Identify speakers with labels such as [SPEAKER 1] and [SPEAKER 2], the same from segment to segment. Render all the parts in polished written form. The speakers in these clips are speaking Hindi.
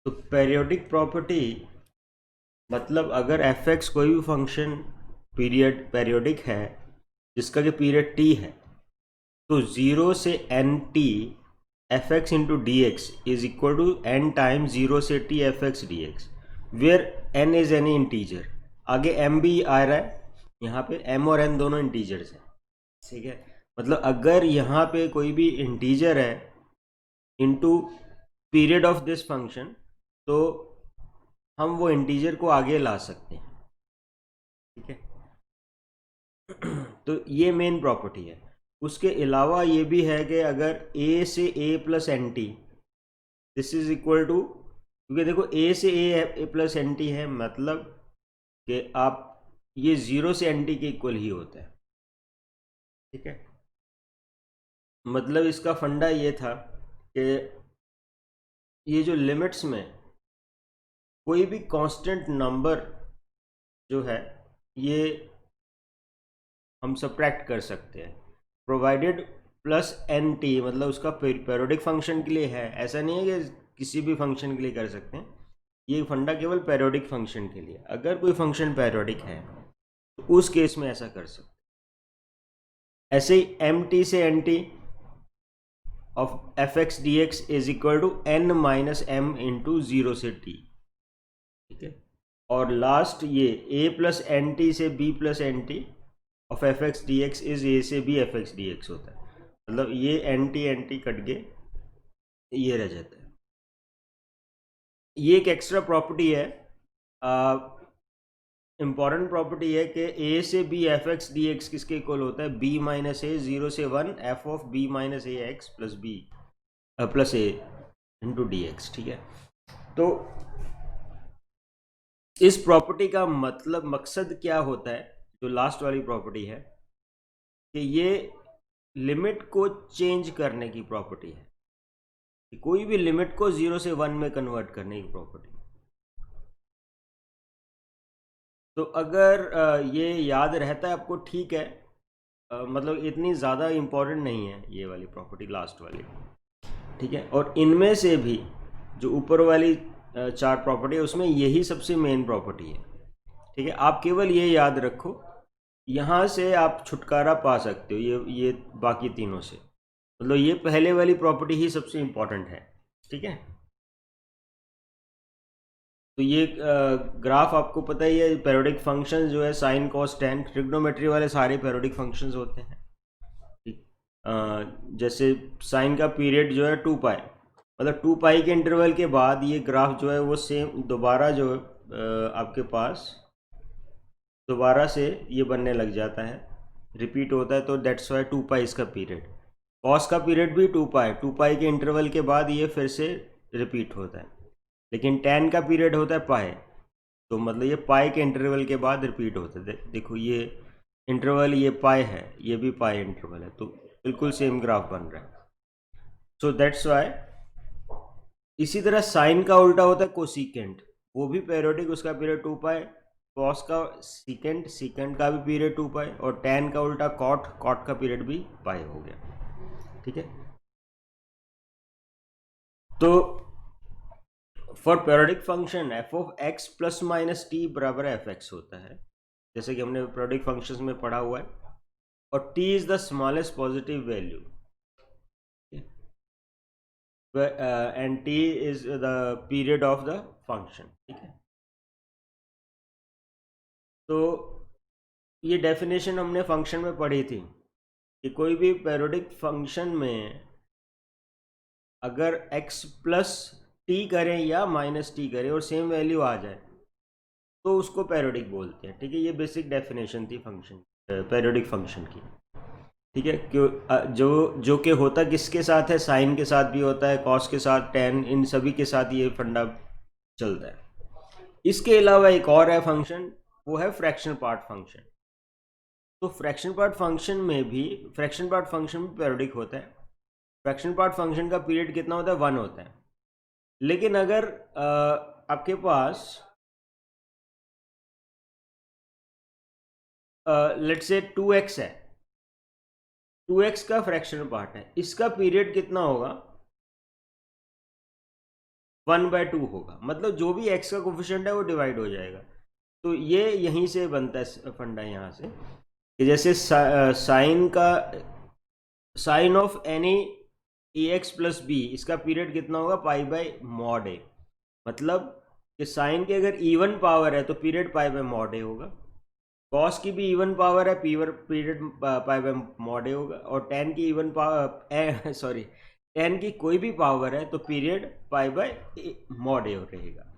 [SPEAKER 1] तो पेरियोडिक प्रॉपर्टी मतलब अगर एफ एक्स कोई भी फंक्शन पीरियड पेरियोडिक है जिसका कि पीरियड टी है, तो 0 से N T f x into d x is equal to n time 0 से T f x D x, where n is any integer. आगे एम भी आ रहा है, यहाँ पे एम और एन दोनों इंटीजर्स हैं। ठीक है, मतलब अगर यहाँ पे कोई भी इंटीजर है into period of this function, तो हम वो इंटीजर को आगे ला सकते हैं। ठीक है, तो ये मेन प्रॉपर्टी है। उसके अलावा ये भी है कि अगर a से a plus N T this is equal to, क्योंकि देखो a से a प्लस एन टी है, मतलब कि आप ये 0 से एन टी के इक्वल ही होता है। ठीक है, मतलब इसका फंडा ये था कि ये जो लिमिट्स में कोई भी कांस्टेंट नंबर जो है ये हम सब्ट्रैक्ट कर सकते हैं, प्रोवाइडेड प्लस एन टी, मतलब उसका पेरियोडिक फंक्शन के लिए है। ऐसा नहीं है कि किसी भी फंक्शन के लिए कर सकते हैं, ये फंडा केवल पेरियोडिक फंक्शन के लिए। अगर कोई फंक्शन पेरियोडिक है तो उस केस में ऐसा कर सकते हैं। ऐसे ही एम टी से N T of F x D x is equal to N minus M into 0 से टी। ठीक है, और लास्ट ये ए प्लस एन टी से B plus N T of F x D x is A से B F x D X होता है। मतलब ये एन टी कट के ये रह जाता है। ये एक एक्स्ट्रा प्रॉपर्टी है, इंपॉर्टेंट प्रॉपर्टी है कि ए से B F x D x किसके इक्वल होता है, बी माइनस ए 0 से 1 f of b minus a x plus b plus a into d x. ठीक है, तो इस प्रॉपर्टी का मतलब मकसद क्या होता है, जो लास्ट वाली प्रॉपर्टी है, कि ये लिमिट को चेंज करने की प्रॉपर्टी है, कि कोई भी लिमिट को 0 से 1 में कन्वर्ट करने की प्रॉपर्टी। तो अगर ये याद रहता है आपको, ठीक है, मतलब इतनी ज़्यादा इम्पोर्टेंट नहीं है ये वाली प्रॉपर्टी, लास्ट वाली। ठीक है, और इनमें से भी जो ऊपर वाली चार प्रॉपर्टी है उसमें यही सबसे मेन प्रॉपर्टी है। ठीक है, आप केवल ये याद रखो, यहाँ से आप छुटकारा पा सकते हो ये बाकी तीनों से, मतलब ये पहले वाली प्रॉपर्टी ही सबसे इम्पोर्टेंट है। ठीक है, तो ये ग्राफ आपको पता ही है, पेरियोडिक फंक्शन जो है साइन कॉस टेन, ट्रिग्नोमेट्री वाले सारे पेरियोडिक फंक्शंस होते हैं। ठीक, जैसे साइन का पीरियड जो है 2 पाई, मतलब 2 पाई के इंटरवल के बाद ये ग्राफ जो है वो सेम दोबारा जो आपके पास दोबारा से ये बनने लग जाता है, रिपीट होता है। तो दैट्स वाई 2 पाई इसका पीरियड। कॉस का पीरियड भी 2 पाई, 2 पाई के इंटरवल के बाद ये फिर से रिपीट होता है। लेकिन टेन का पीरियड होता है पाई, तो मतलब ये पाई के इंटरवल के बाद रिपीट होता है। देखो ये इंटरवल ये पाई है, ये भी पाई इंटरवल है, तो बिल्कुल सेम ग्राफ बन रहा है। So that's why. इसी तरह साइन का उल्टा होता है कोसिकेंट, वो भी पेरियोडिक, उसका पीरियड 2 पाई। कॉस का सीकेंट, सीकेंट का भी पीरियड 2 पाई, और टेन का उल्टा कॉट, कॉट का पीरियड भी पाई हो गया। ठीक है, तो for periodic function F of x plus minus T बराबर एफ एक्स होता है, जैसे कि हमने पेरियोडिक फंक्शंस में पढ़ा हुआ है, और T is the smallest positive value and T is the period of the function. ठीक है, तो ये डेफिनेशन हमने फंक्शन में पढ़ी थी कि कोई भी पेरियोडिक फंक्शन में अगर x प्लस टी करें या माइनस टी करें और सेम वैल्यू आ जाए तो उसको पेरियोडिक बोलते हैं। ठीक है, ये बेसिक डेफिनेशन थी फंक्शन, पेरियोडिक फंक्शन की। ठीक है, क्यों जो जो कि होता किसके साथ है, साइन के साथ भी होता है, कॉस के साथ, टेन, इन सभी के साथ ये फंडा चलता है। इसके अलावा एक और है फंक्शन, वो है फ्रैक्शन पार्ट फंक्शन। तो फ्रैक्शन पार्ट फंक्शन में भी, फ्रैक्शन पार्ट फंक्शन भी पेरियोडिक होता है। फ्रैक्शन पार्ट फंक्शन का पीरियड कितना होता है, 1 होता है। लेकिन अगर आपके पास लेट्स से 2x है, 2x का फ्रैक्शन पार्ट है, इसका पीरियड कितना होगा, 1/2 होगा, मतलब जो भी x का कोफिशिएंट है वो डिवाइड हो जाएगा। तो ये यहीं से बनता है फंडा यहाँ से कि जैसे sine of any a x plus b, इसका पीरियड कितना होगा, पाई बाय मॉड ए। मतलब कि साइन की अगर इवन पावर है तो पीरियड पाई बाय मॉड ए होगा, कॉस की भी इवन पावर है, पीरियड पाई बाय मॉड ए होगा, और टेन की इवन पावर सॉरी टेन की कोई भी पावर है तो पीरियड पाई बाय मॉड ए रहेगा।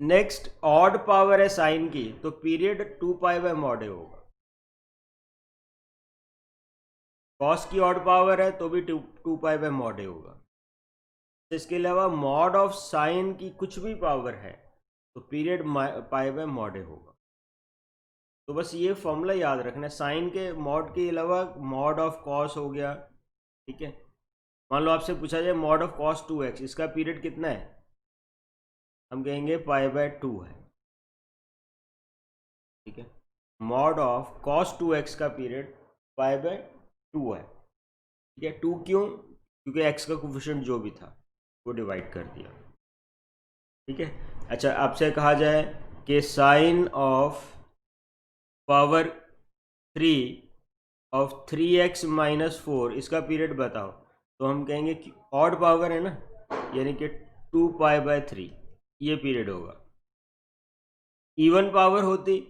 [SPEAKER 1] नेक्स्ट ऑड पावर है साइन की तो पीरियड 2 पाई बाय मॉड ए होगा। कॉस की ऑड पावर है तो भी 2 पाई बाय मॉड ए होगा। इसके अलावा मॉड ऑफ साइन की कुछ भी पावर है तो पीरियड पाई बाय मॉड ए होगा। तो बस ये फॉर्मूला याद रखना है, साइन के मॉड के अलावा मॉड ऑफ कॉस हो गया, ठीक है। मान लो आपसे पूछा जाए मॉड ऑफ कॉस 2x, इसका पीरियड कितना है, हम कहेंगे पाई बाय 2 है, ठीक है। मॉड ऑफ कॉस 2x का पीरियड पाई बाय 2 है, ठीक है। 2 क्यों, क्योंकि x का कोफिशिएंट जो भी था वो डिवाइड कर दिया, ठीक है। अच्छा, आपसे कहा जाए कि sine of power 3 of 3x minus 4 इसका पीरियड बताओ, तो हम कहेंगे कि ऑड पावर है ना, यानी कि 2 पाई बाय 3 ये पीरियड होगा। इवन पावर होती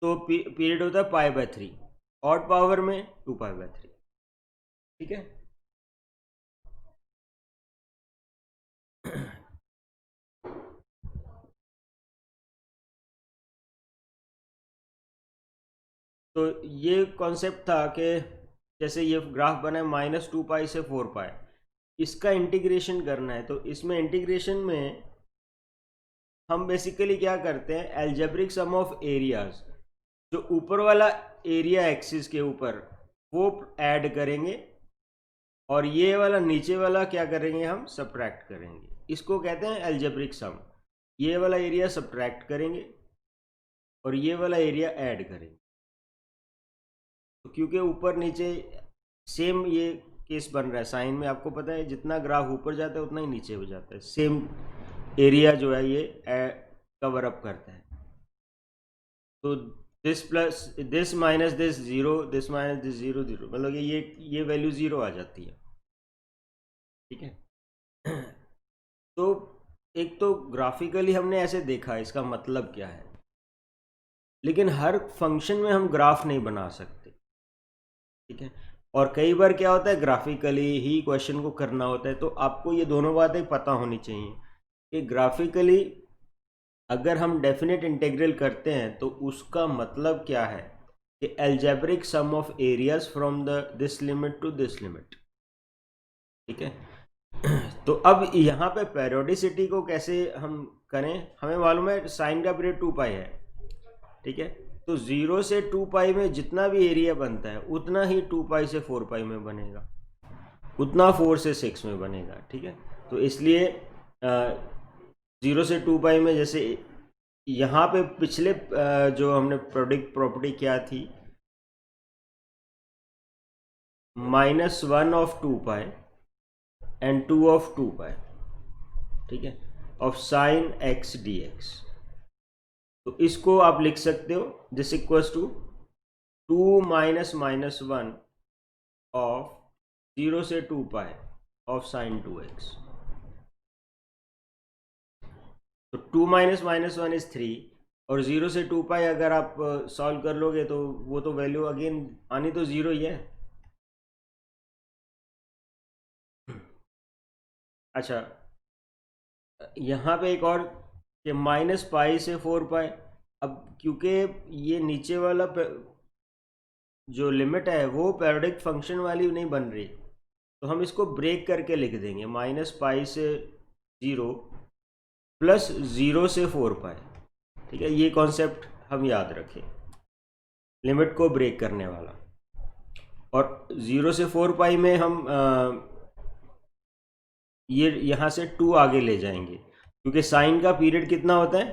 [SPEAKER 1] तो पीरियड होता है पाई बाय 3, ऑड पावर में 2 पाई बाय 3, ठीक है। तो ये कॉन्सेप्ट था कि जैसे ये ग्राफ बना है -2 पाई से 4 पाई, इसका इंटीग्रेशन करना है। तो इसमें इंटीग्रेशन में हम बेसिकली क्या करते हैं, एल्जेब्रिक सम ऑफ एरियाज, जो ऊपर वाला एरिया एक्सिस के ऊपर वो ऐड करेंगे और ये वाला नीचे वाला क्या करेंगे, हम सब्ट्रैक्ट करेंगे। इसको कहते हैं एल्जेब्रिक सम। ये वाला एरिया सब्ट्रैक्ट करेंगे और ये वाला एरिया ऐड करेंगे। तो क्योंकि ऊपर नीचे सेम ये केस बन रहा है साइन में, आपको पता है जितना ग्राफ ऊपर जाता है उतना ही नीचे हो जाता है, सेम एरिया जो है ये कवर अप करता है। तो this plus this minus this 0, this minus this 0 0, मतलब ये वैल्यू 0 आ जाती है, ठीक है। तो एक तो ग्राफिकली हमने ऐसे देखा, इसका मतलब क्या है, लेकिन हर फंक्शन में हम ग्राफ नहीं बना सकते, ठीक है। और कई बार क्या होता है, ग्राफिकली ही क्वेश्चन को करना होता है। तो आपको ये दोनों बातें पता होनी चाहिए कि ग्राफिकली अगर हम डेफिनेट इंटीग्रल करते हैं तो उसका मतलब क्या है कि algebraic sum of areas from this limit to this limit, ठीक है। तो अब यहाँ पे पेरियोडिसिटी को कैसे हम करें, हमें मालूम है साइन का पीरियड 2 पाई है, ठीक है। तो 0 से 2 पाई में जितना भी एरिया बनता है उतना ही 2 पाई से 4 पाई में बनेगा, उतना 4 से 6 में बनेगा, ठीक है। तो इसलिए 0 से 2 पाई में, जैसे यहाँ पे पिछले जो हमने प्रोडक्ट प्रॉपर्टी क्या थी, -1 ऑफ 2 पाई एंड 2 ऑफ 2 पाई, ठीक है, ऑफ साइन x dx। तो इसको आप लिख सकते हो this equals to 2 minus -1 of 0 से 2 पाई ऑफ साइन 2x। तो 2 माइनस -1 इज 3, और 0 से 2 पाई अगर आप सॉल्व कर लोगे तो वो तो वैल्यू अगेन आनी तो 0 ही है। अच्छा, यहाँ पे एक और कि -पाई से 4 पाई, अब क्योंकि ये नीचे वाला जो लिमिट है वो पैरोडिक फंक्शन वाली नहीं बन रही, तो हम इसको ब्रेक करके लिख देंगे -पाई से 0 प्लस 0 से 4 पाई, ठीक है। ये कॉन्सेप्ट हम याद रखें, लिमिट को ब्रेक करने वाला। और 0 से 4 पाई में हम ये यहाँ से 2 आगे ले जाएंगे, क्योंकि साइन का पीरियड कितना होता है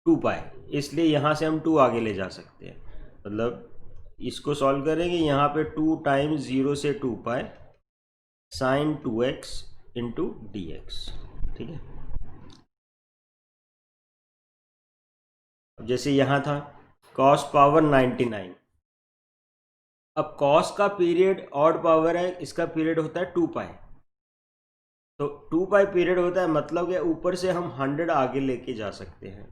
[SPEAKER 1] 2 पाई, इसलिए यहाँ से हम 2 आगे ले जा सकते हैं। मतलब इसको सॉल्व करेंगे, यहाँ पे 2 टाइम्स 0 से 2 pi sine 2x into d x. ठीक है, अब जैसे यहाँ था cos पावर 99, अब cos का पीरियड ऑड पावर है, इसका पीरियड होता है 2 पाई, तो 2 पाई पीरियड होता है, मतलब कि ऊपर से हम 100 आगे लेके जा सकते हैं।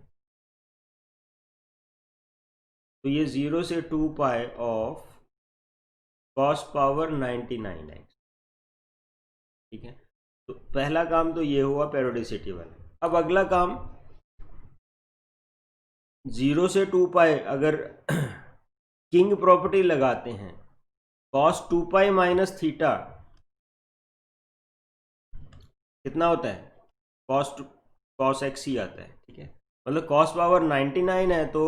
[SPEAKER 1] तो ये 0 से 2 पाई ऑफ cos पावर 99x। ठीक है, तो पहला काम तो ये हुआ पेरियोडिसिटी वाला। अब अगला काम 0 से 2 पाई, अगर किंग प्रॉपर्टी लगाते हैं, cos 2 पाई माइनस थीटा कितना होता है, cos x ही आता है। ठीक है, मतलब cos पावर 99 है तो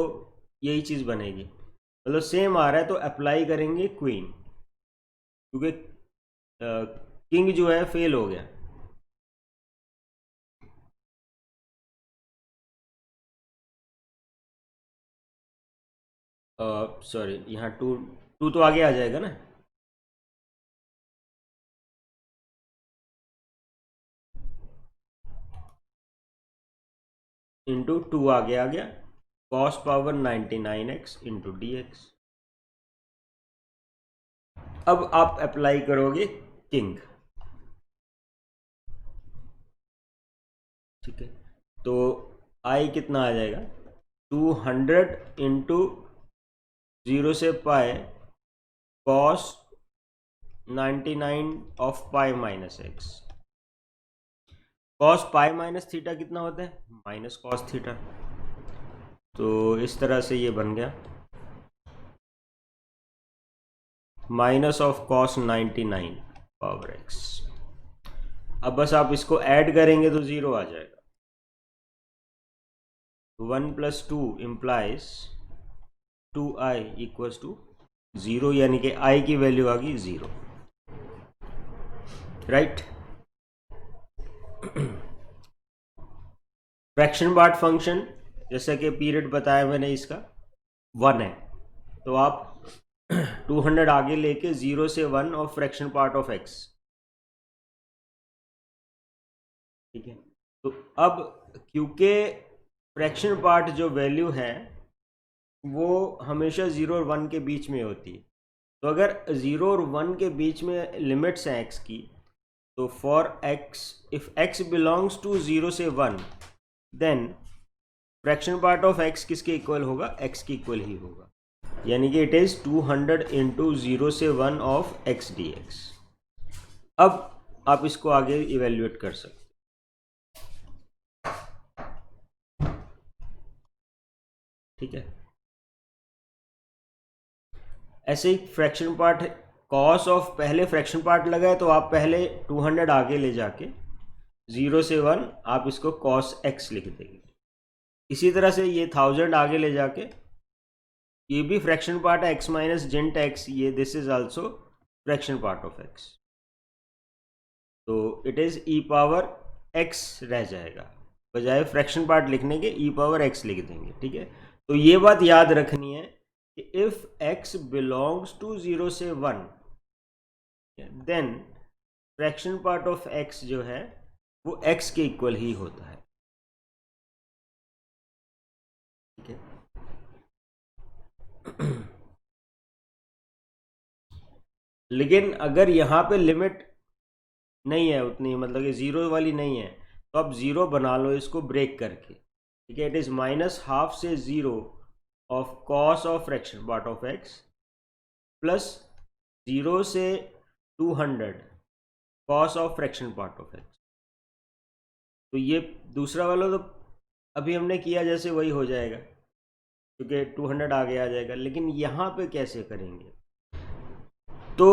[SPEAKER 1] यही चीज़ बनेगी, मतलब सेम आ रहा है, तो अप्लाई करेंगे क्वीन, क्योंकि किंग जो है फेल हो गया। सॉरी, यहाँ टू तो आगे आ जाएगा ना, इंटू 2 आगे आ गया, cos power 99x into d x. अब आप अप्लाई करोगे किंग। ठीक है, तो आई कितना आ जाएगा, 200 इंटू 0 से पाई cos 99 of pi minus x. cos pi minus theta कितना होता है, माइनस cos थीटा। तो इस तरह से ये बन गया minus of cos 99 power x। अब बस आप इसको ऐड करेंगे तो 0 आ जाएगा। 1 plus 2 implies 2i equals to 0, यानी कि i की वैल्यू आ गई 0। राइट, फ्रैक्शन पार्ट फंक्शन जैसा कि पीरियड बताया मैंने इसका 1 है, तो आप 200 आगे लेके 0 से 1 और फ्रैक्शन पार्ट ऑफ x। ठीक है, तो अब क्योंकि फ्रैक्शन पार्ट जो वैल्यू है वो हमेशा 0 और 1 के बीच में होती है, तो अगर 0 और 1 के बीच में लिमिट्स हैं x की, तो for x if x belongs to 0 से 1 then fraction part of x किसके इक्वल होगा, x के इक्वल ही होगा, यानी कि इट इज 200 इंटू 0 से 1 ऑफ x dx। अब आप इसको आगे इवेल्युएट कर सकते। ठीक है, ऐसे ही फ्रैक्शन पार्ट कॉस ऑफ, पहले फ्रैक्शन पार्ट लगा है तो आप पहले 200 आगे ले जाके 0 से 1 आप इसको cos x लिख देंगे। इसी तरह से ये 1000 आगे ले जाके ये भी फ्रैक्शन पार्ट है x माइनस जेंट x, ये this is also fraction part of x, तो it is e power x रह जाएगा, बजाय फ्रैक्शन पार्ट लिखने के e पावर x लिख देंगे। ठीक है, तो ये बात याद रखनी है कि इफ x बिलोंग्स टू 0 से 1 then fraction part of x जो है वो x के इक्वल ही होता है। ठीक है, लेकिन अगर यहाँ पे लिमिट नहीं है उतनी, मतलब कि 0 वाली नहीं है, तो आप 0 बना लो इसको ब्रेक करके। ठीक है, इट इज माइनस हाफ से 0 of cos of fraction part of x plus 0 से 200 cos of fraction part of x। तो ये दूसरा वाला तो अभी हमने किया जैसे वही हो जाएगा, क्योंकि 200 आगे आ जाएगा, लेकिन यहाँ पे कैसे करेंगे, तो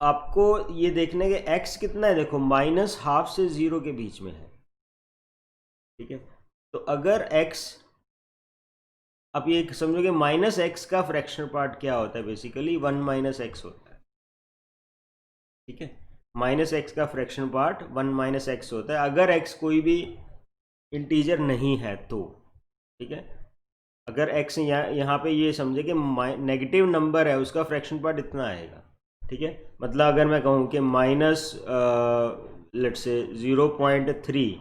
[SPEAKER 1] आपको ये देखने के x कितना है, देखो माइनस हाफ से 0 के बीच में है। ठीक है, तो अगर x, आप ये समझोगे माइनस एक्स का फ्रैक्शन पार्ट क्या होता है, बेसिकली 1 माइनस एक्स होता है। ठीक है, माइनस एक्स का फ्रैक्शन पार्ट 1 माइनस एक्स होता है, अगर x कोई भी इंटीजर नहीं है तो। ठीक है, अगर x यहाँ पे ये समझे कि नेगेटिव नंबर है, उसका फ्रैक्शन पार्ट इतना आएगा, ठीक है। मतलब अगर मैं कहूँ कि माइनस लेट्स से 0.3,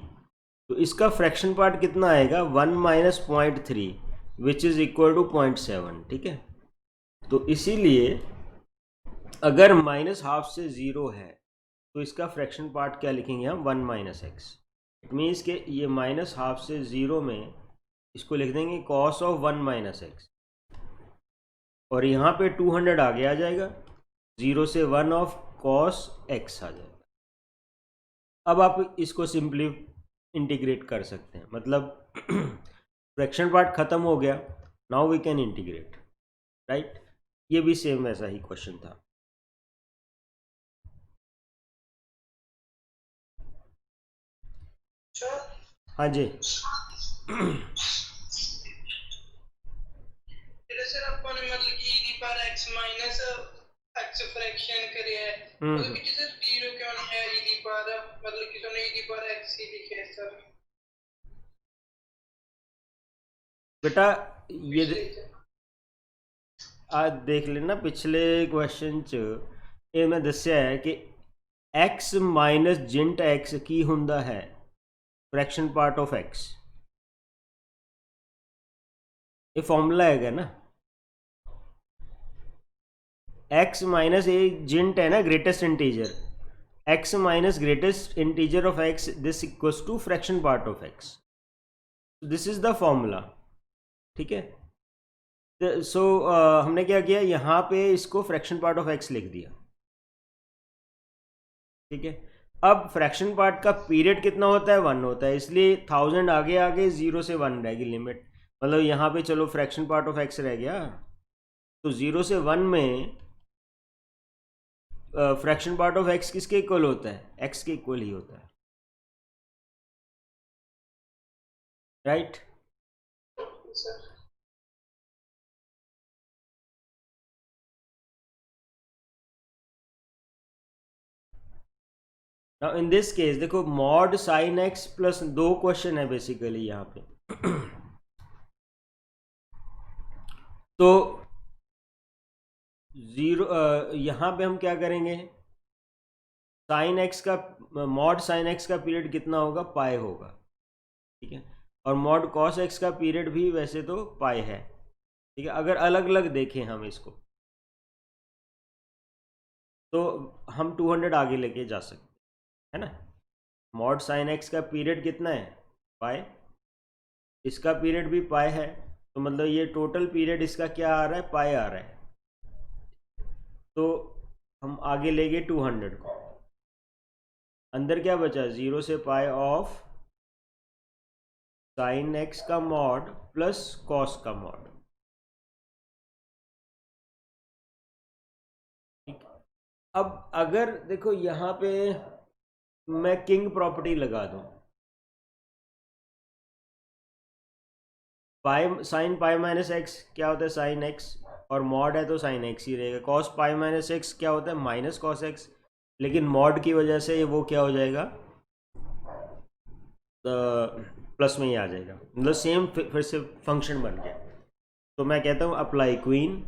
[SPEAKER 1] तो इसका फ्रैक्शन पार्ट कितना आएगा, 1 minus 0.3 which is equal to 0.7, ठीक है। तो इसीलिए अगर माइनस हाफ से ज़ीरो है तो इसका फ्रैक्शन पार्ट क्या लिखेंगे हम, 1 माइनस एक्स। इट मीन्स कि ये माइनस हाफ से ज़ीरो में इसको लिख देंगे कॉस ऑफ 1 माइनस एक्स, और यहाँ पे 200 आगे आ जाएगा, 0 से 1 ऑफ कॉस एक्स आ जाएगा। अब आप इसको सिंपली इंटीग्रेट कर सकते हैं, मतलब फ्रैक्शन पार्ट ख़त्म हो गया, now we can integrate, right. ये भी सेम वैसा ही क्वेश्चन था। हाँ जी।
[SPEAKER 2] सर अपन मतलब कि e पर x माइनस x फ्रैक्शन करे है, मतलब कि सर 0 क्यों नहीं है e पर, मतलब कि सोने e पर x ही लिखे है सर।
[SPEAKER 1] बेटा ये आज देख लेना, पिछले क्वेश्चन च ये मैं दस्या है कि x माइनस जिंट x की हुंदा है फ्रैक्शन पार्ट ऑफ x। ये फॉर्मूला है ना, x माइनस ये जिंट है ना, greatest integer, x minus greatest integer of x, this equals to fraction part of x, this is the formula, ठीक है। सो हमने क्या किया, यहाँ पे इसको फ्रैक्शन पार्ट ऑफ x लिख दिया, ठीक है। अब फ्रैक्शन पार्ट का पीरियड कितना होता है, 1 होता है, इसलिए 1000 आगे आगे 0 से 1 रहेगी लिमिट, मतलब यहाँ पे चलो फ्रैक्शन पार्ट ऑफ x रह गया, तो 0 से 1 में फ्रैक्शन पार्ट ऑफ x किसके इक्वल होता है, x के इक्वल ही होता है, right. Now in this case देखो, मॉड साइन x प्लस, दो क्वेश्चन है बेसिकली यहाँ पे तो जीरो यहाँ पे हम क्या करेंगे, साइन एक्स का मॉड साइन एक्स का पीरियड कितना होगा, पाई होगा, ठीक है। और मॉड कॉस एक्स का पीरियड भी वैसे तो पाई है, ठीक है। अगर अलग अलग देखें हम इसको, तो हम 200 आगे लेके जा सकते हैं ना। मॉड साइन एक्स का पीरियड कितना है, पाई, इसका पीरियड भी पाई है, तो मतलब ये टोटल पीरियड इसका क्या आ रहा है, पाई आ रहा है। तो हम आगे ले गए 200 को, अंदर क्या बचा, 0 से पाई ऑफ साइन एक्स का मॉड प्लस कॉस का मॉड, ठीक। अब अगर देखो यहाँ पे मैं किंग प्रॉपर्टी लगा दूं, pi sine pi minus x क्या होता है, साइन एक्स, और मॉड है तो साइन एक्स ही रहेगा। कॉस पाई माइनस एक्स क्या होता है, माइनस कॉस एक्स, लेकिन मॉड की वजह से वो क्या हो जाएगा, प्लस में ही आ जाएगा, मतलब सेम फिर से फंक्शन बन गया। तो मैं कहता हूँ अप्लाई क्वीन,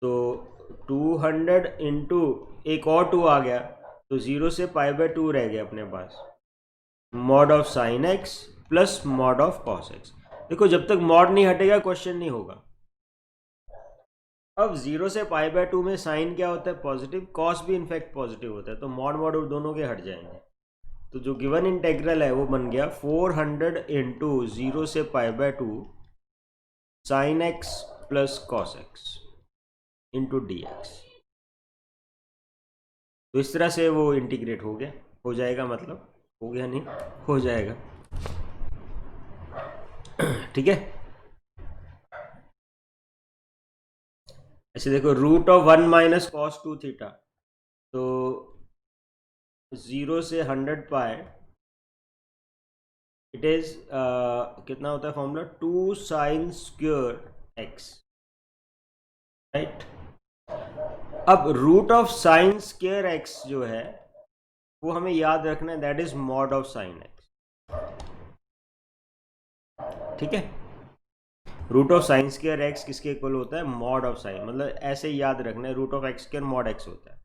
[SPEAKER 1] तो 200 इंटू एक और 2 आ गया, तो 0 से पाई बाय 2 रह गया अपने पास, mod of sine x plus mod of cos X. देखो जब तक मॉड नहीं हटेगा क्वेश्चन नहीं होगा। अब 0 से पाई बाय 2 में साइन क्या होता है, पॉजिटिव, कॉस भी इनफैक्ट पॉजिटिव होता है, तो मॉड मॉड दोनों के हट जाएंगे। तो जो गिवन इंटेग्रल है वो बन गया 400 इंटू 0 से pi by 2 sine x plus cos x into d x. तो इस तरह से वो इंटीग्रेट हो गया, हो जाएगा, मतलब हो गया नहीं, हो जाएगा, ठीक है। ऐसे देखो, root of 1 minus cos 2 theta, तो 0 से 100 पाए, इट इज कितना होता है formula, 2 sine square x, right. अब root of sine square x जो है वो हमें याद रखना है, that is mod of sine x, ठीक है। Root of sine square x किसके इक्वल होता है, मॉड ऑफ साइन, मतलब ऐसे याद रखना है, root of x square mod x होता है।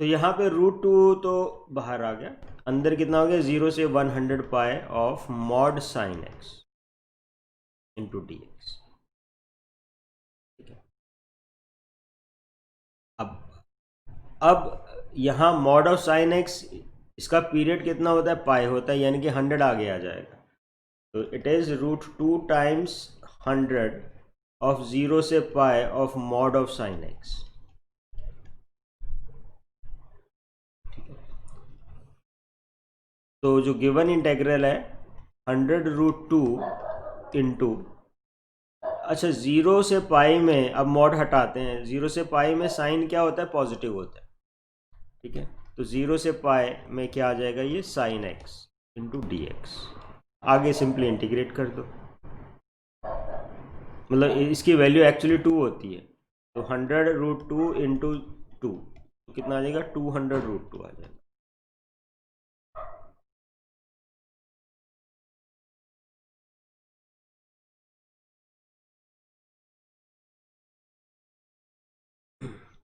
[SPEAKER 1] तो यहाँ पे √2 तो बाहर आ गया, अंदर कितना हो गया 0 से 100 पाई of mod sine x into d x. ठीक है। अब यहाँ मॉड ऑफ साइन एक्स, इसका पीरियड कितना होता है, पाई होता है, यानी कि 100 आगे आ जाएगा। तो इट इज √2 टाइम्स 100 ऑफ 0 से पाई of mod of sine x. तो जो गिवन इंटेग्रल है 100√2 इंटू, अच्छा 0 से पाई में अब मॉड हटाते हैं, 0 से पाई में साइन क्या होता है, पॉजिटिव होता है। ठीक है। तो 0 से पाई में क्या आ जाएगा, ये sine x into d x. आगे सिंपली इंटीग्रेट कर दो, मतलब इसकी वैल्यू एक्चुअली 2 होती है। तो 100√2 इंटू 2, तो कितना आ जाएगा, 200√2 आ जाएगा।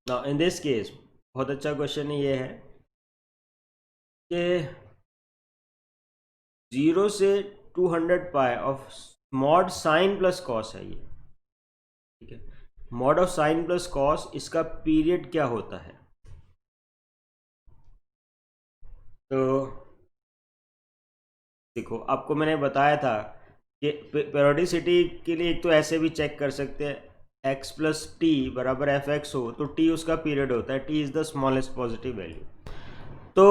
[SPEAKER 1] नाउ इन दिस केस बहुत अच्छा क्वेश्चन ये है कि 0 से 200 पाई of mod sine plus cos है ये। ठीक है। Mod of sign plus cos, इसका पीरियड क्या होता है, तो देखो आपको मैंने बताया था कि पेरियोडिसिटी के लिए एक तो ऐसे भी चेक कर सकते हैं, x प्लस टी बराबर एफ एक्स हो तो t उसका पीरियड होता है, t is the smallest positive value. तो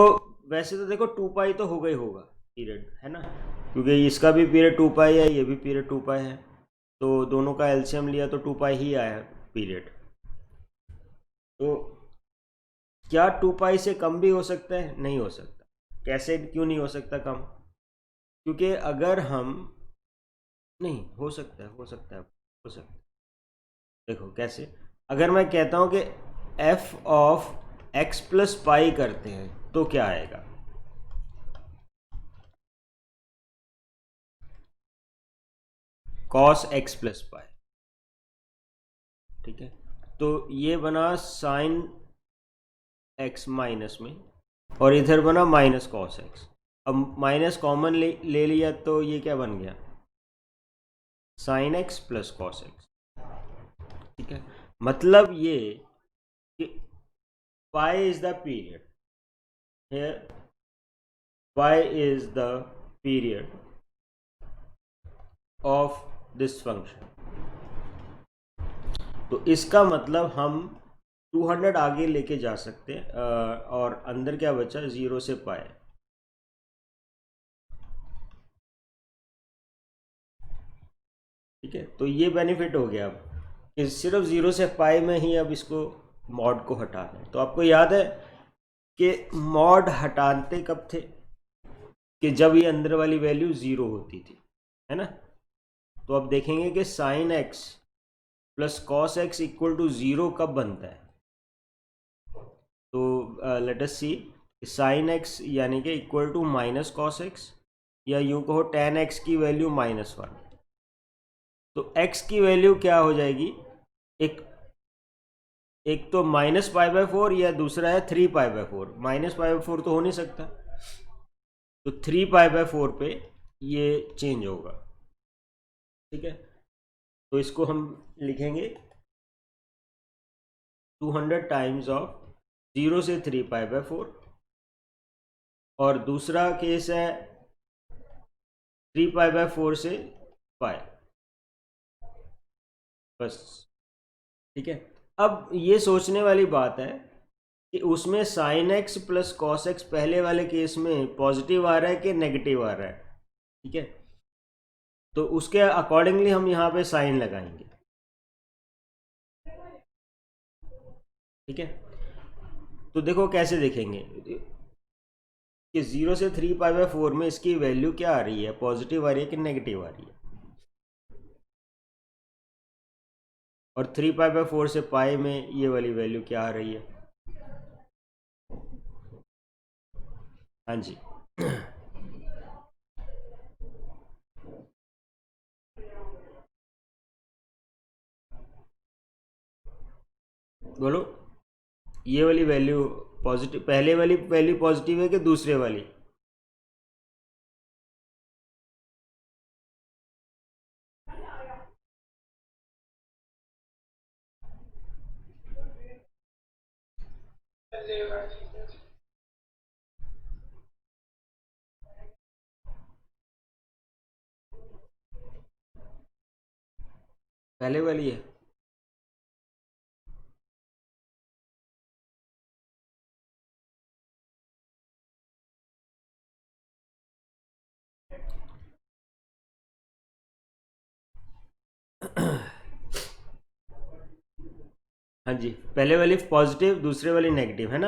[SPEAKER 1] वैसे तो देखो 2 पाई तो होगा ही होगा पीरियड, है ना, क्योंकि इसका भी पीरियड 2 पाई है, ये भी पीरियड 2 पाई है, तो दोनों का एलसीएम लिया तो 2 पाई ही आया पीरियड। तो क्या 2 पाई से कम भी हो सकता है, नहीं हो सकता। कैसे, क्यों नहीं हो सकता कम, क्योंकि अगर हम, नहीं हो सकता है, हो सकता है, हो सकता है। देखो कैसे, अगर मैं कहता हूं कि f of x plus pi करते हैं तो क्या आएगा, cos x प्लस पाई। ठीक है। तो ये बना साइन x माइनस में, और इधर बना माइनस कॉस एक्स। अब माइनस कॉमन ले लिया तो ये क्या बन गया, sine x plus cos x. ठीक है। मतलब ये कि pi is the period, here y is the period of this function। तो इसका मतलब हम 200 आगे लेके जा सकते हैं, और अंदर क्या बचा, 0 से पाई। ठीक है। तो ये बेनिफिट हो गया अब कि सिर्फ 0 से पाई में ही अब इसको मॉड को हटा दें। तो आपको याद है कि मॉड हटाते कब थे, कि जब ये अंदर वाली वैल्यू 0 होती थी, है ना। तो अब देखेंगे कि sine x plus cos x equal to 0 कब बनता है। तो let us see, sine x यानी कि equal to minus cos x, या यूं कहो टेन एक्स की वैल्यू -1। तो x की वैल्यू क्या हो जाएगी, एक एक तो -π/4 या दूसरा है 3π/4। -π/4 तो हो नहीं सकता, तो 3π/4 पे ये चेंज होगा। ठीक है। तो इसको हम लिखेंगे 200 टाइम्स ऑफ 0 से 3π/4, और दूसरा केस है 3π/4 से पाई, बस। ठीक है। अब ये सोचने वाली बात है कि उसमें sine x plus cos x पहले वाले केस में पॉजिटिव आ रहा है कि नेगेटिव आ रहा है। ठीक है। तो उसके अकॉर्डिंगली हम यहाँ पे साइन लगाएंगे। ठीक है। तो देखो कैसे देखेंगे कि 0 से 3π/4 में इसकी वैल्यू क्या आ रही है, पॉजिटिव आ रही है कि नेगेटिव आ रही है, और 3π/4 से पाई में ये वाली वैल्यू क्या आ रही है। हाँ जी। बोलो, ये वाली वैल्यू पॉजिटिव, पहले वाली वैल्यू पॉजिटिव है कि दूसरे वाली?
[SPEAKER 2] पहले वाली।
[SPEAKER 1] पहले वाली है। हाँ जी, पहले वाली पॉजिटिव, दूसरे वाली नेगेटिव, है ना?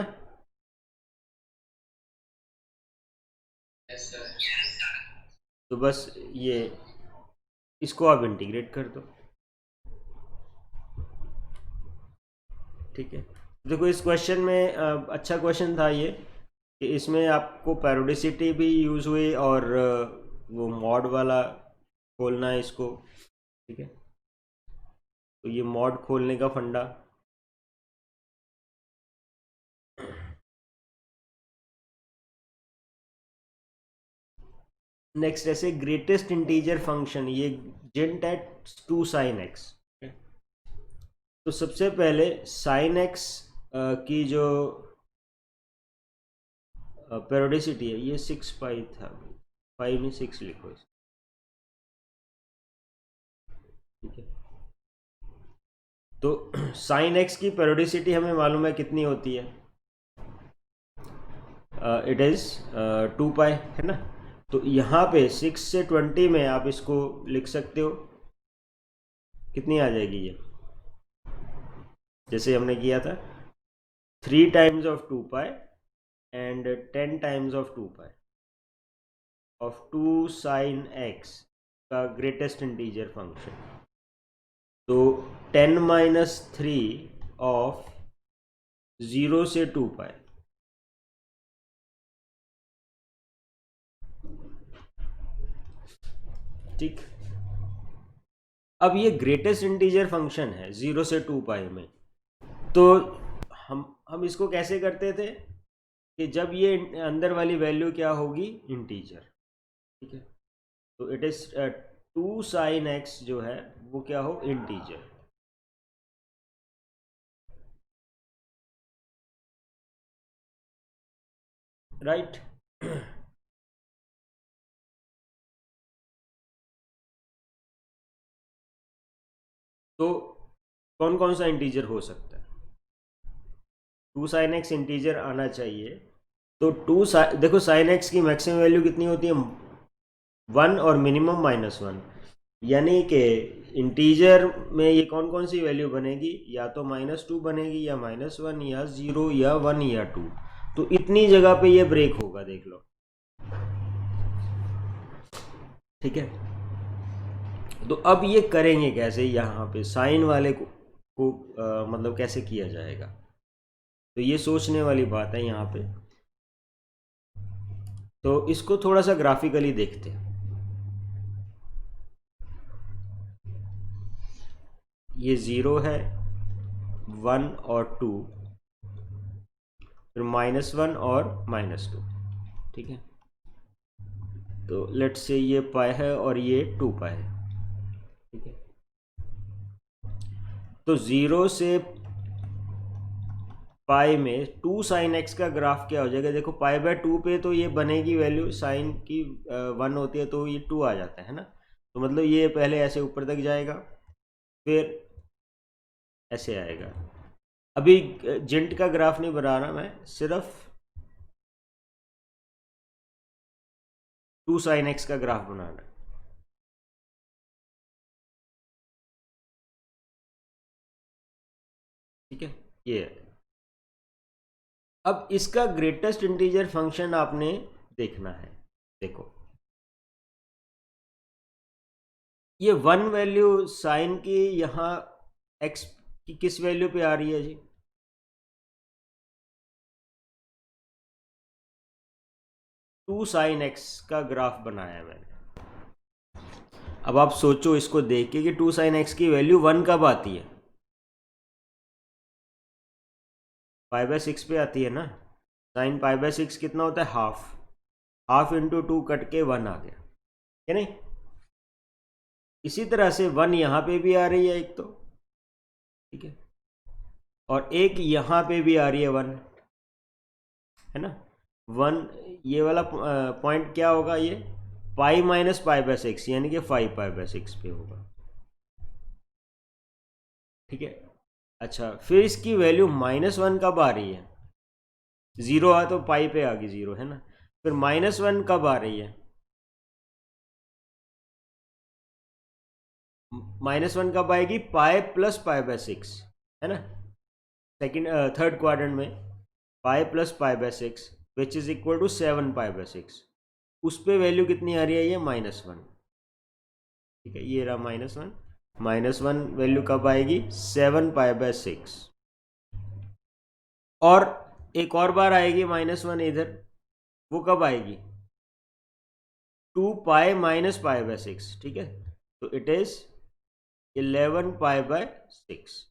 [SPEAKER 2] Yes sir.
[SPEAKER 1] तो बस ये इसको आप इंटीग्रेट कर दो, ठीक है। देखो इस क्वेश्चन में अच्छा क्वेश्चन था ये, कि इसमें आपको पैरोडिसिटी भी यूज़ हुई और वो मॉड वाला खोलना है इसको, ठीक है। तो ये मॉड खोलने का फंडा। नेक्स्ट ऐसे ग्रेटेस्ट इंटीजर फंक्शन, ये जेंट एट 2 sin x। तो सबसे पहले sin x की जो पेरोडिसिटी है, ये 6 पाई था, 5 में 6 लिखो इस, ठीक है। तो sin x की पेरोडिसिटी हमें मालूम है कितनी होती है, इट इज़ 2 पाई, है ना। तो यहाँ पे 6 से 20 में आप इसको लिख सकते हो, कितनी आ जाएगी ये, जैसे हमने किया था 3 times of 2 pi and 10 times of 2 pi of 2 sin x का ग्रेटेस्ट इंटीजर फंक्शन। तो 10 माइनस 3 ऑफ 0 से 2 पाई, ठीक। अब ये ग्रेटेस्ट इंटीजर फंक्शन है 0 से 2 पाई में, तो हम इसको कैसे करते थे कि जब ये अंदर वाली वैल्यू क्या होगी, इंटीजर, ठीक है। तो इट इज 2 sin x जो है वो क्या हो, इंटीजर, राइट। तो कौन कौन सा इंटीजर हो सकता है? 2 sin x इंटीजर आना चाहिए। तो देखो sin x की मैक्सिमम वैल्यू कितनी होती है, 1 और मिनिमम -1, यानी कि इंटीजर में ये कौन कौन सी वैल्यू बनेगी, या तो -2 बनेगी, या -1, या 0, या 1, या 2। तो इतनी जगह पे ये ब्रेक होगा, देख लो, ठीक है। तो अब ये करेंगे कैसे, यहाँ पे साइन वाले को मतलब कैसे किया जाएगा, तो ये सोचने वाली बात है यहाँ पे। तो इसको थोड़ा सा ग्राफिकली देखते हैं। ये 0 है, 1 और 2, फिर -1 और -2, ठीक है। तो लेट्स से ये पाई है और ये 2 पाई है, ठीक है। तो 0 से पाई में 2 sin x का ग्राफ क्या हो जाएगा, देखो पाई/2 पे तो ये बनेगी वैल्यू, साइन की 1 होती है तो ये 2 आ जाता है ना। तो मतलब ये पहले ऐसे ऊपर तक जाएगा, फिर ऐसे आएगा। अभी जेंट का ग्राफ नहीं बना रहा मैं, सिर्फ 2 sin x का ग्राफ बनाना है, ठीक है। ये है। अब इसका ग्रेटेस्ट इंटीजर फंक्शन आपने देखना है, देखो ये 1 वैल्यू साइन की यहाँ x की किस वैल्यू पे आ रही है जी, 2 sin x का ग्राफ बनाया मैंने। अब आप सोचो इसको देख के कि 2 sin x की वैल्यू 1 कब आती है, पाई बाय 6 पे आती है ना, साइन पाई बाय 6 कितना होता है, हाफ इंटू 2 कट के 1 आ गया, है नहीं। इसी तरह से 1 यहाँ पे भी आ रही है एक तो, ठीक है, और एक यहाँ पे भी आ रही है 1, है ना। 1 ये वाला पॉइंट क्या होगा, ये पाई माइनस पाई बाय 6 यानी कि 5 पाई बाय 6 पे होगा, ठीक है। अच्छा, फिर इसकी वैल्यू -1 कब आ रही है, 0 आ तो पाई पे आ गई 0, है ना। फिर -1 कब आ रही है, -1 कब आएगी, पाई प्लस पाई बाय 6, है ना, थर्ड क्वाड्रेंट में pi plus pi by 6 which is equal to 7 pi by 6, उस पे वैल्यू कितनी आ रही है, ये -1, ठीक है, ये रहा -1 वैल्यू कब आएगी, 7 पाई बाय 6, और एक और बार आएगी -1 इधर, वो कब आएगी, 2 पाई माइनस पाई बाय 6, ठीक है, तो इट इज 11 पाई बाय 6,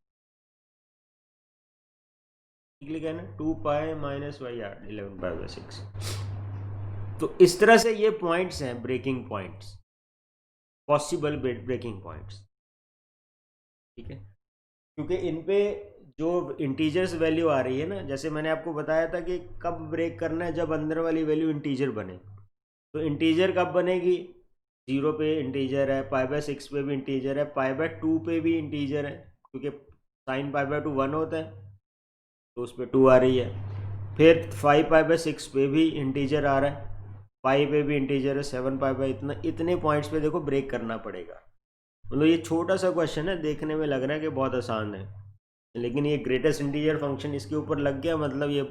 [SPEAKER 1] लिखा है ना, 2 pi minus y r 11 pi by 6। तो इस तरह से ये पॉइंट्स हैं, breaking points, possible breaking points, ठीक है, क्योंकि इन पे जो इंटीजर्स वैल्यू आ रही है ना, जैसे मैंने आपको बताया था कि कब ब्रेक करना है, जब अंदर वाली वैल्यू इंटीजर बने। तो इंटीजर कब बनेगी, 0 पे इंटीजर है, पाई बाय 6 पे भी इंटीजर है, पाई बाय 2 पे भी इंटीजर है, क्योंकि साइन पाई बाय 2 1 होता है, तो उस पर 2 आ रही है। फिर 5 पाई बाय 6 पे भी इंटीजर आ रहा है, पाई पे भी इंटीजर है, 7 पाई बाय, इतने पॉइंट्स पे देखो ब्रेक करना पड़ेगा। मतलब ये छोटा सा क्वेश्चन है, देखने में लग रहा है कि बहुत आसान है, लेकिन ये ग्रेटेस्ट इंटीजर फंक्शन इसके ऊपर लग गया, मतलब ये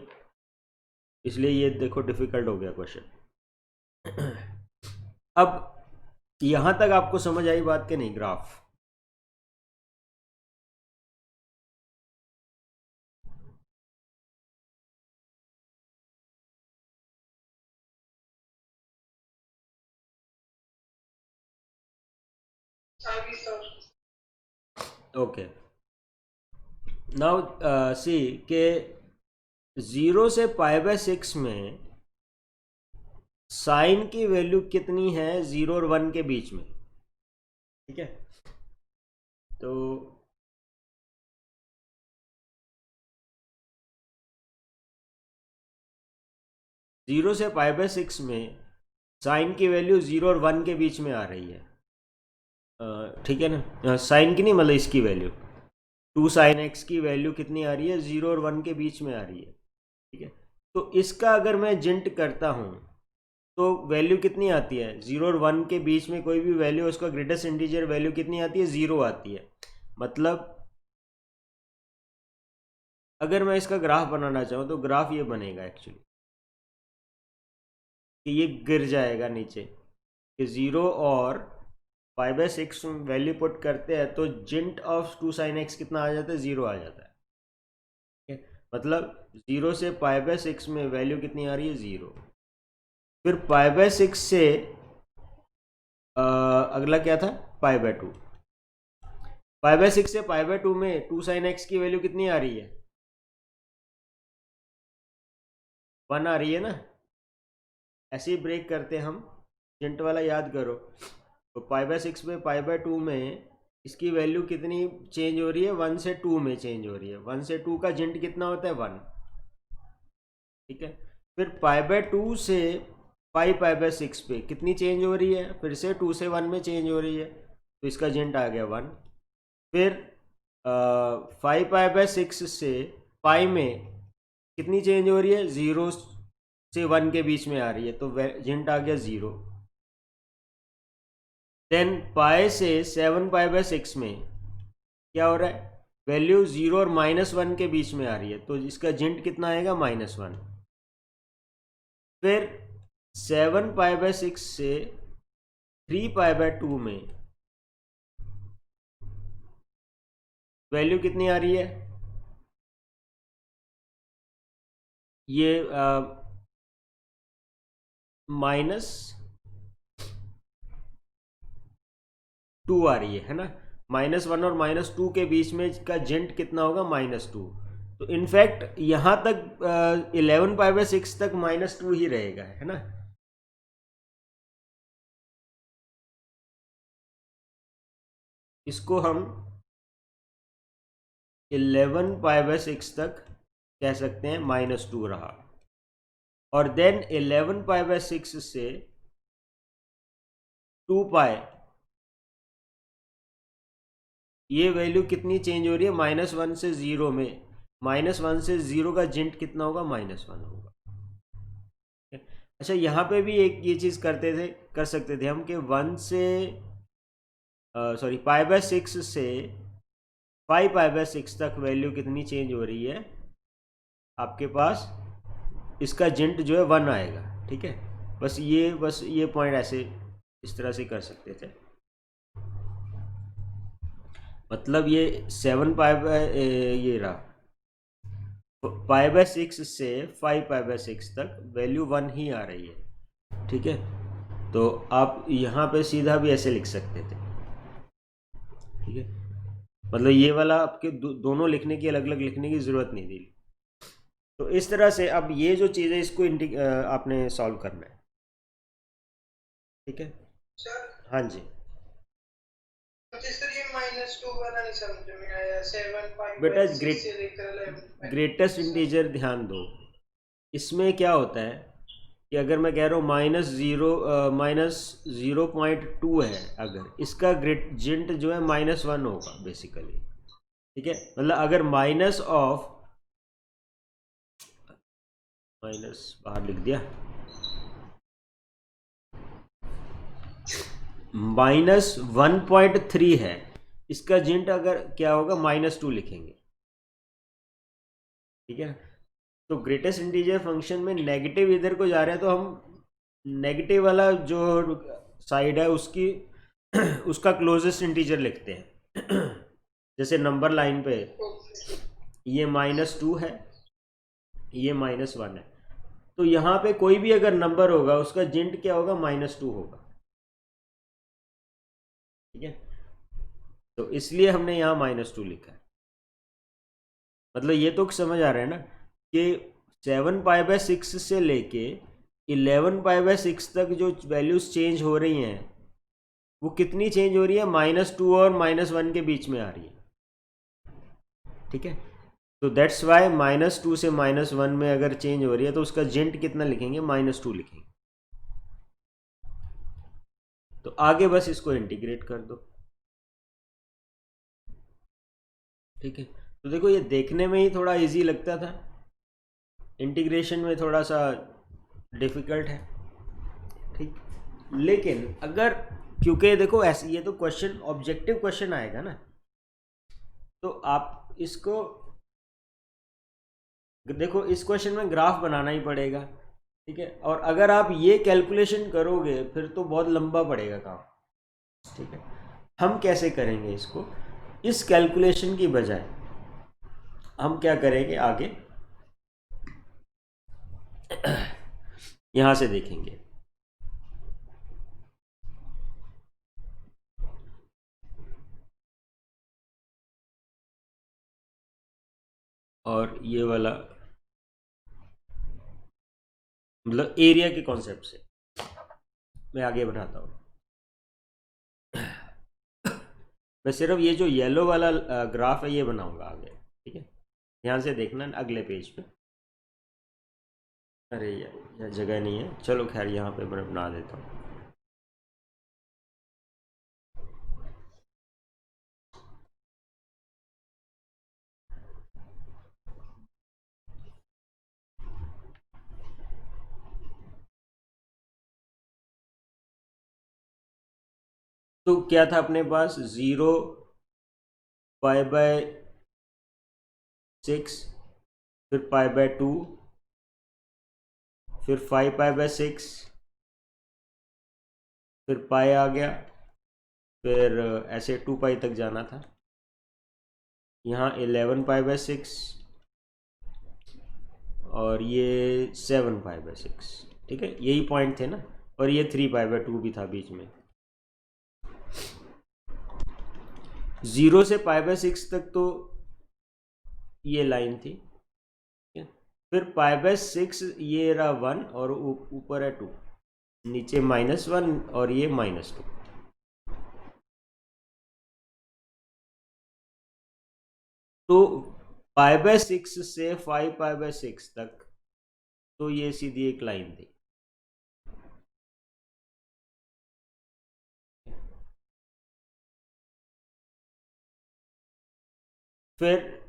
[SPEAKER 1] इसलिए ये देखो डिफिकल्ट हो गया क्वेश्चन। अब यहाँ तक आपको समझ आई बात के नहीं, ग्राफ ओके। नाउ सी के 0 से पाई बाय 6 में साइन की वैल्यू कितनी है 0 और 1 के बीच में, ठीक है। तो जीरो से पाई बाय 6 में साइन की वैल्यू 0 और 1 के बीच में आ रही है, ठीक है ना, साइन की नहीं, मतलब इसकी वैल्यू 2 साइन एक्स की वैल्यू कितनी आ रही है, 0 और 1 के बीच में आ रही है, ठीक है। तो इसका अगर मैं जिंट करता हूँ तो वैल्यू कितनी आती है, 0 और 1 के बीच में कोई भी वैल्यू, उसका ग्रेटेस्ट इंटीजर वैल्यू कितनी आती है, 0 आती है। मतलब अगर मैं इसका ग्राफ बनाना चाहूँ तो ग्राफ ये बनेगा एक्चुअली, कि ये गिर जाएगा नीचे, कि 0 और पाई बाय 6 वैल्यू पुट करते हैं तो जिंट ऑफ 2 साइन एक्स कितना आ जाता है, 0 आ जाता है, ठीक है। मतलब 0 से पाई बाय 6 में वैल्यू कितनी आ रही है, 0। फिर पाई बाय 6 से अगला क्या था, पाई बाय 2, पाई बाय 6 से पाई बाय 2 में 2 साइन एक्स की वैल्यू कितनी आ रही है, 1 आ रही है ना। ऐसे ही ब्रेक करते हम, जिंट वाला याद करो, तो पाई बाय 6 में पाई बाय 2 में इसकी वैल्यू कितनी चेंज हो रही है, 1 से 2 में चेंज हो रही है, 1 से 2 का जिंट कितना होता है, 1, ठीक है। फिर पाई बाय 2 से पाई बाय 6 पे कितनी चेंज हो रही है, फिर से 2 से 1 में चेंज हो रही है, तो इसका जिंट आ गया 1। फिर 5 पाई बाय 6 से पाई में कितनी चेंज हो रही है, 0 से 1 के बीच में आ रही है, तो जिंट आ गया 0। देन पाई से 7 पाई बाय 6 में क्या हो रहा है, वैल्यू 0 और -1 के बीच में आ रही है, तो इसका जिंट कितना आएगा, -1। फिर 7 पाई बाय 6 से 3 पाई बाय 2 में वैल्यू कितनी आ रही है, ये -2 आ रही है ना, -1 और -2 के बीच में का जिंट कितना होगा, -2। तो इनफैक्ट यहाँ तक 11π/6 तक -2 ही रहेगा, है ना। इसको हम 11π/6 तक कह सकते हैं -2 रहा, और देन 11π/6 से 2π, ये वैल्यू कितनी चेंज हो रही है, -1 से 0 में। -1 से 0 का जिंट कितना होगा, -1 होगा। अच्छा, यहाँ पे भी एक ये चीज़ कर सकते थे हम कि 1 से π/6 से 5π/6 तक वैल्यू कितनी चेंज हो रही है आपके पास, इसका जिंट जो है 1 आएगा, ठीक है। बस ये पॉइंट ऐसे इस तरह से कर सकते थे। मतलब ये 7 रहा, π/6 से 5π/6 तक वैल्यू 1 ही आ रही है, ठीक है। तो आप यहाँ पे सीधा भी ऐसे लिख सकते थे, ठीक है। मतलब ये वाला आपके दोनों लिखने की, अलग अलग लिखने की ज़रूरत नहीं थी। तो इस तरह से अब ये जो चीज़ है इसको आपने सॉल्व करना है, ठीक है। हाँ जी,
[SPEAKER 2] सर ये -2 वाला नहीं समझ में आया। 7
[SPEAKER 1] बेटा
[SPEAKER 2] से लेकर 11
[SPEAKER 1] ग्रेटेस्ट इंटीजर ध्यान दो। इसमें क्या होता है कि अगर मैं कह रहा हूँ -0.2 है, अगर इसका जिंट जो है -1 होगा बेसिकली, ठीक है। मतलब अगर माइनस बाहर लिख दिया, -1.3 है, इसका जिंट अगर क्या होगा, -2 लिखेंगे, ठीक है। तो ग्रेटेस्ट इंटीजर फंक्शन में नेगेटिव इधर को जा रहे हैं, तो हम नेगेटिव वाला जो साइड है उसका क्लोजेस्ट इंटीजर लिखते हैं। जैसे नंबर लाइन पे ये -2 है, ये -1 है, तो यहाँ पे कोई भी अगर नंबर होगा उसका जिंट क्या होगा, -2 होगा, ठीक है। तो इसलिए हमने यहाँ -2 लिखा है। मतलब ये तो समझ आ रहा है ना कि 7π/6 से लेके 11π/6 तक जो वैल्यूज चेंज हो रही हैं वो कितनी चेंज हो रही है, -2 और -1 के बीच में आ रही है, ठीक है। तो दैट्स वाई -2 से -1 में अगर चेंज हो रही है तो उसका जिंट कितना लिखेंगे, -2 लिखेंगे। तो आगे बस इसको इंटीग्रेट कर दो, ठीक है। तो देखो ये देखने में ही थोड़ा इजी लगता था, इंटीग्रेशन में थोड़ा सा डिफिकल्ट है, ठीक। लेकिन अगर, क्योंकि देखो ऐसे ये तो क्वेश्चन ऑब्जेक्टिव क्वेश्चन आएगा ना, तो आप इसको देखो, इस क्वेश्चन में ग्राफ बनाना ही पड़ेगा, ठीक है। और अगर आप ये कैलकुलेशन करोगे फिर तो बहुत लंबा पड़ेगा काम, ठीक है। हम कैसे करेंगे इसको, इस कैलकुलेशन की बजाय हम क्या करेंगे आगे, यहां से देखेंगे। और ये वाला मतलब एरिया के कॉन्सेप्ट से मैं आगे बढ़ाता हूँ। मैं सिर्फ ये जो येलो वाला ग्राफ है ये बनाऊंगा आगे, ठीक है। ध्यान से देखना अगले पेज पे। अरे यार जगह नहीं है, चलो खैर यहाँ पे मैं बना देता हूँ। तो क्या था अपने पास, 0π/6, फिर π/2, फिर 5π/6, फिर पाई आ गया, फिर ऐसे 2π तक जाना था। यहाँ 11π/6 और ये 7π/6, ठीक है। यही पॉइंट थे ना, और ये 3π/2 भी था बीच में। 0 से π/6 तक तो ये लाइन थी, फिर π/6 ये रहा 1 और ऊपर है 2, नीचे -1 और ये -2। तो π/6 से 5π/6 तक तो ये सीधी एक लाइन थी। फिर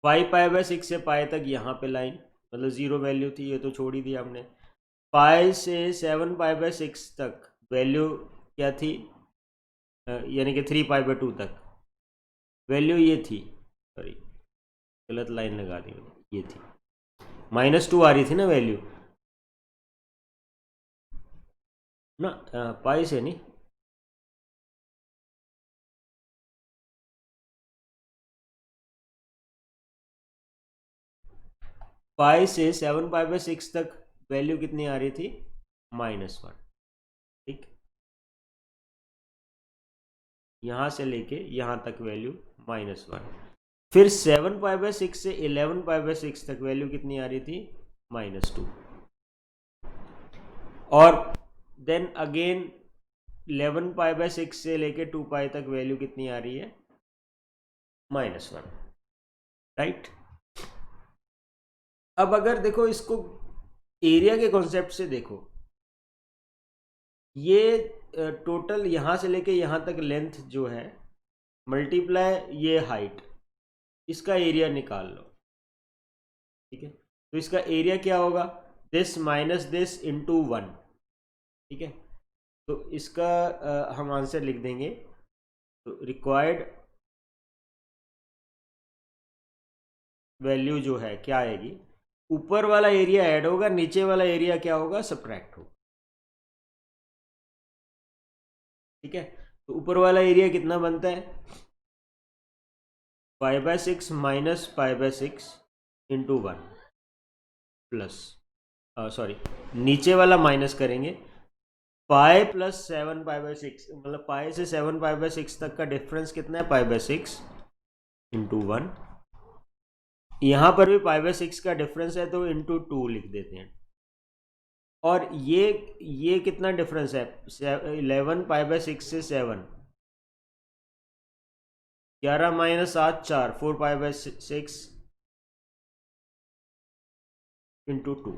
[SPEAKER 1] 5π/6 से पाई तक यहाँ पे लाइन, मतलब 0 वैल्यू थी, ये तो छोड़ ही दिया हमने। पाई से 7π/6 तक वैल्यू क्या थी, यानी कि 3π/2 तक वैल्यू ये थी, सॉरी गलत लाइन लगा दी, ये थी -2 आ रही थी ना वैल्यू ना, पाई से नहीं, पाई से 7π/6 तक वैल्यू कितनी आ रही थी, -1। ठीक, यहाँ से लेके यहाँ तक वैल्यू -1। फिर 7π/6 से 11π/6 तक वैल्यू कितनी आ रही थी, -2। और देन अगेन 11π/6 से लेके 2π तक वैल्यू कितनी आ रही है, -1। राइट। अब अगर देखो इसको एरिया के कॉन्सेप्ट से देखो, ये टोटल यहाँ से लेके यहाँ तक लेंथ जो है मल्टीप्लाई ये हाइट, इसका एरिया निकाल लो। ठीक है, तो इसका एरिया क्या होगा, दिस माइनस दिस इंटू 1। ठीक है, तो इसका हम आंसर लिख देंगे। तो रिक्वायर्ड वैल्यू जो है क्या आएगी, ऊपर वाला एरिया ऐड होगा, नीचे वाला एरिया क्या होगा, सब्ट्रैक्ट होगा। ठीक है, तो ऊपर वाला एरिया कितना बनता है, π/6 माइनस π/6 इंटू 1 प्लस, सॉरी नीचे वाला माइनस करेंगे, पाई प्लस 7π/6, मतलब पाई से 7π/6 तक का डिफरेंस कितना है, π/6 इंटू 1। यहाँ पर भी π/6 का डिफरेंस है तो इंटू 2 लिख देते हैं। और ये कितना डिफरेंस है, 11 π/6 से 7, 11 माइनस 7 4, 4π/6 इंटू 2।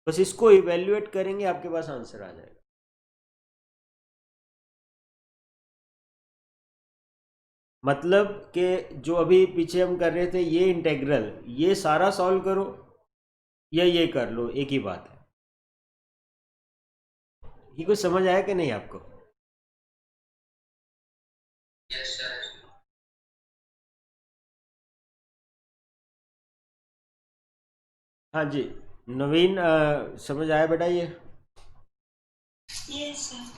[SPEAKER 1] बस इसको इवेल्युएट करेंगे, आपके पास आंसर आ जाएगा। मतलब कि जो अभी पीछे हम कर रहे थे ये इंटेग्रल, ये सारा सॉल्व करो या ये कर लो, एक ही बात है। ये कुछ समझ आया कि नहीं आपको?
[SPEAKER 2] Yes sir.
[SPEAKER 1] हाँ जी नवीन, समझ आया बेटा ये?
[SPEAKER 2] Yes sir.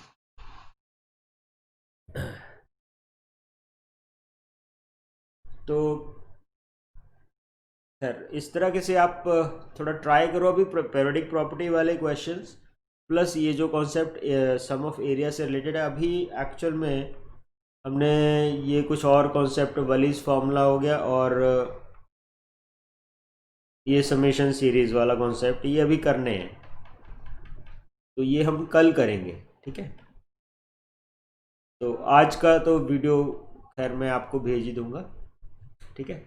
[SPEAKER 1] तो खैर इस तरह के से आप थोड़ा ट्राई करो अभी पीरियोडिक प्रॉपर्टी वाले क्वेश्चंस, प्लस ये जो कॉन्सेप्ट सम ऑफ एरिया से रिलेटेड है। अभी एक्चुअल में हमने ये कुछ और कॉन्सेप्ट, वलीज फार्मूला हो गया और ये समेशन सीरीज वाला कॉन्सेप्ट, ये अभी करने हैं, तो ये हम कल करेंगे। ठीक है, तो आज का तो वीडियो खैर मैं आपको भेज ही दूंगा। ठीक है।